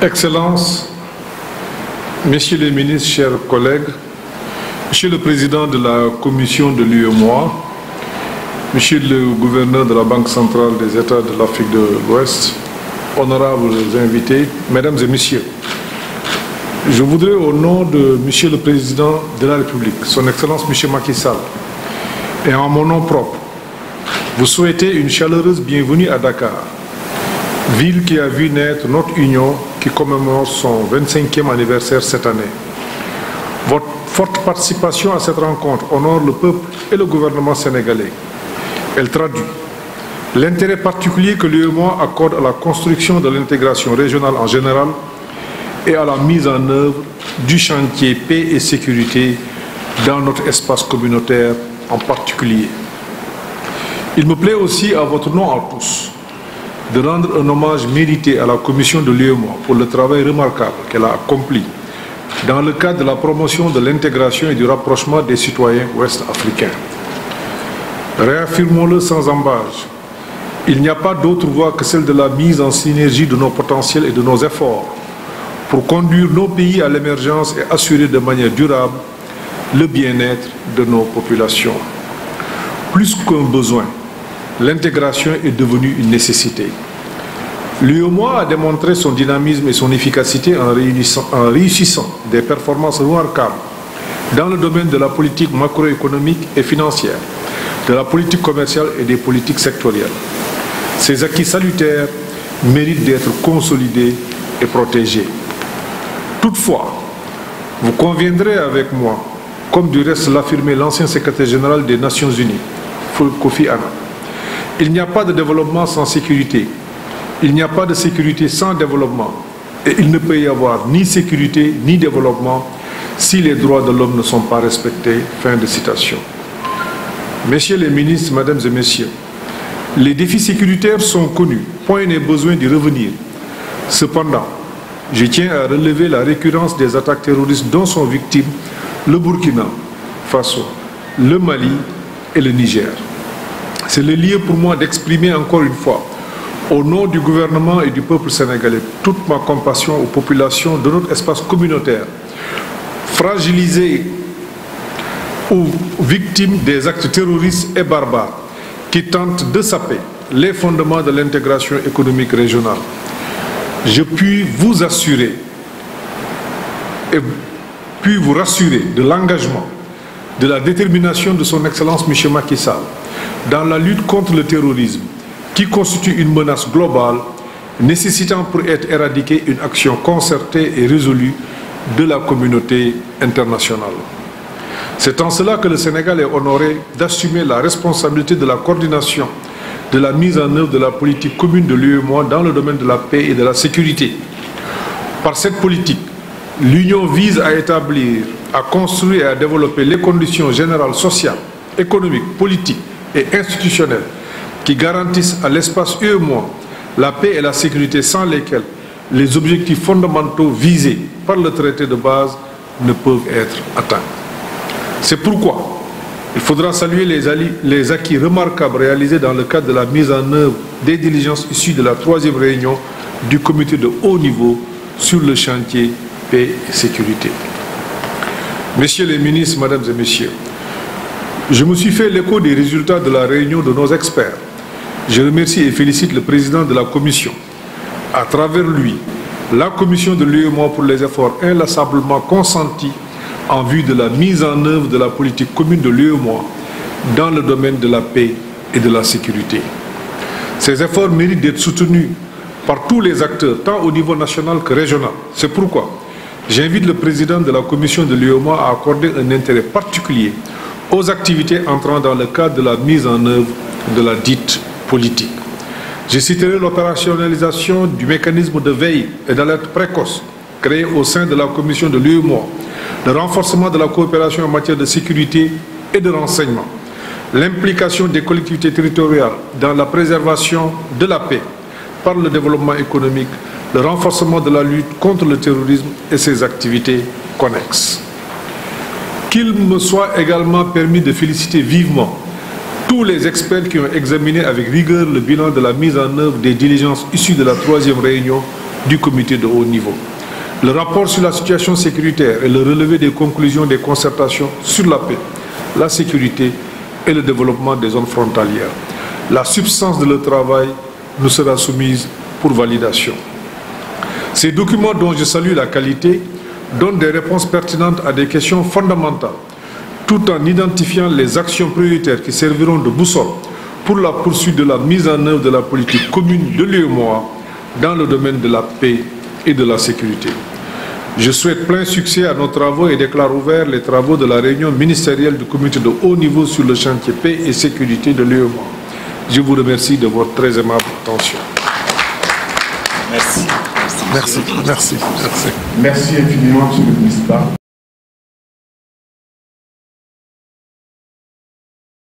Excellences, Messieurs les ministres, chers collègues, Monsieur le Président de la Commission de l'UEMOA, Monsieur le Gouverneur de la Banque centrale des États de l'Afrique de l'Ouest, honorables invités, Mesdames et Messieurs, je voudrais au nom de Monsieur le Président de la République, Son Excellence Monsieur Macky Sall, et en mon nom propre, vous souhaiter une chaleureuse bienvenue à Dakar, ville qui a vu naître notre union qui commémore son 25e anniversaire cette année. Votre forte participation à cette rencontre honore le peuple et le gouvernement sénégalais. Elle traduit l'intérêt particulier que l'UEMOA accorde à la construction de l'intégration régionale en général et à la mise en œuvre du chantier paix et sécurité dans notre espace communautaire en particulier. Il me plaît aussi, à votre nom à tous, de rendre un hommage mérité à la commission de l'UEMOA pour le travail remarquable qu'elle a accompli dans le cadre de la promotion de l'intégration et du rapprochement des citoyens ouest-africains. Réaffirmons-le sans embâche, il n'y a pas d'autre voie que celle de la mise en synergie de nos potentiels et de nos efforts pour conduire nos pays à l'émergence et assurer de manière durable le bien-être de nos populations. Plus qu'un besoin, l'intégration est devenue une nécessité. L'UEMOA a démontré son dynamisme et son efficacité en réussissant des performances remarquables dans le domaine de la politique macroéconomique et financière, de la politique commerciale et des politiques sectorielles. Ces acquis salutaires méritent d'être consolidés et protégés. Toutefois, vous conviendrez avec moi, comme du reste l'affirmait l'ancien secrétaire général des Nations Unies, Kofi Annan, il n'y a pas de développement sans sécurité. Il n'y a pas de sécurité sans développement. Et il ne peut y avoir ni sécurité ni développement si les droits de l'homme ne sont pas respectés. Fin de citation. Messieurs les ministres, Mesdames et Messieurs, les défis sécuritaires sont connus. Point n'est besoin d'y revenir. Cependant, je tiens à relever la récurrence des attaques terroristes dont sont victimes le Burkina Faso, le Mali et le Niger. C'est le lieu pour moi d'exprimer encore une fois, au nom du gouvernement et du peuple sénégalais, toute ma compassion aux populations de notre espace communautaire, fragilisées ou victimes des actes terroristes et barbares qui tentent de saper les fondements de l'intégration économique régionale. Je puis vous assurer et puis vous rassurer de l'engagement, de la détermination de son Excellence M. Macky Sall dans la lutte contre le terrorisme qui constitue une menace globale nécessitant pour être éradiquée une action concertée et résolue de la communauté internationale. C'est en cela que le Sénégal est honoré d'assumer la responsabilité de la coordination de la mise en œuvre de la politique commune de l'UEMOA dans le domaine de la paix et de la sécurité. Par cette politique, l'Union vise à établir, à construire et à développer les conditions générales sociales, économiques, politiques et institutionnelles qui garantissent à l'espace UEMOA la paix et la sécurité sans lesquelles les objectifs fondamentaux visés par le traité de base ne peuvent être atteints. C'est pourquoi il faudra saluer les acquis remarquables réalisés dans le cadre de la mise en œuvre des diligences issues de la 3e réunion du comité de haut niveau sur le chantier paix et sécurité. Messieurs les ministres, Mesdames et Messieurs, je me suis fait l'écho des résultats de la réunion de nos experts. Je remercie et félicite le président de la Commission. À travers lui, la Commission de l'UEMOA pour les efforts inlassablement consentis en vue de la mise en œuvre de la politique commune de l'UEMOA dans le domaine de la paix et de la sécurité. Ces efforts méritent d'être soutenus par tous les acteurs, tant au niveau national que régional. C'est pourquoi j'invite le président de la Commission de l'UEMOA à accorder un intérêt particulier aux activités entrant dans le cadre de la mise en œuvre de la dite politique. Je citerai l'opérationnalisation du mécanisme de veille et d'alerte précoce créé au sein de la Commission de l'UEMOA, le renforcement de la coopération en matière de sécurité et de renseignement, l'implication des collectivités territoriales dans la préservation de la paix par le développement économique, le renforcement de la lutte contre le terrorisme et ses activités connexes. Qu'il me soit également permis de féliciter vivement tous les experts qui ont examiné avec rigueur le bilan de la mise en œuvre des diligences issues de la 3e réunion du comité de haut niveau. Le rapport sur la situation sécuritaire et le relevé des conclusions des concertations sur la paix, la sécurité et le développement des zones frontalières. La substance de leur travail nous sera soumise pour validation. Ces documents, dont je salue la qualité, donnent des réponses pertinentes à des questions fondamentales, tout en identifiant les actions prioritaires qui serviront de boussole pour la poursuite de la mise en œuvre de la politique commune de l'UEMOA dans le domaine de la paix et de la sécurité. Je souhaite plein succès à nos travaux et déclare ouverts les travaux de la réunion ministérielle du comité de haut niveau sur le chantier paix et sécurité de l'UEMOA. Je vous remercie de votre très aimable attention. Merci. Merci. Merci infiniment, M. le ministre.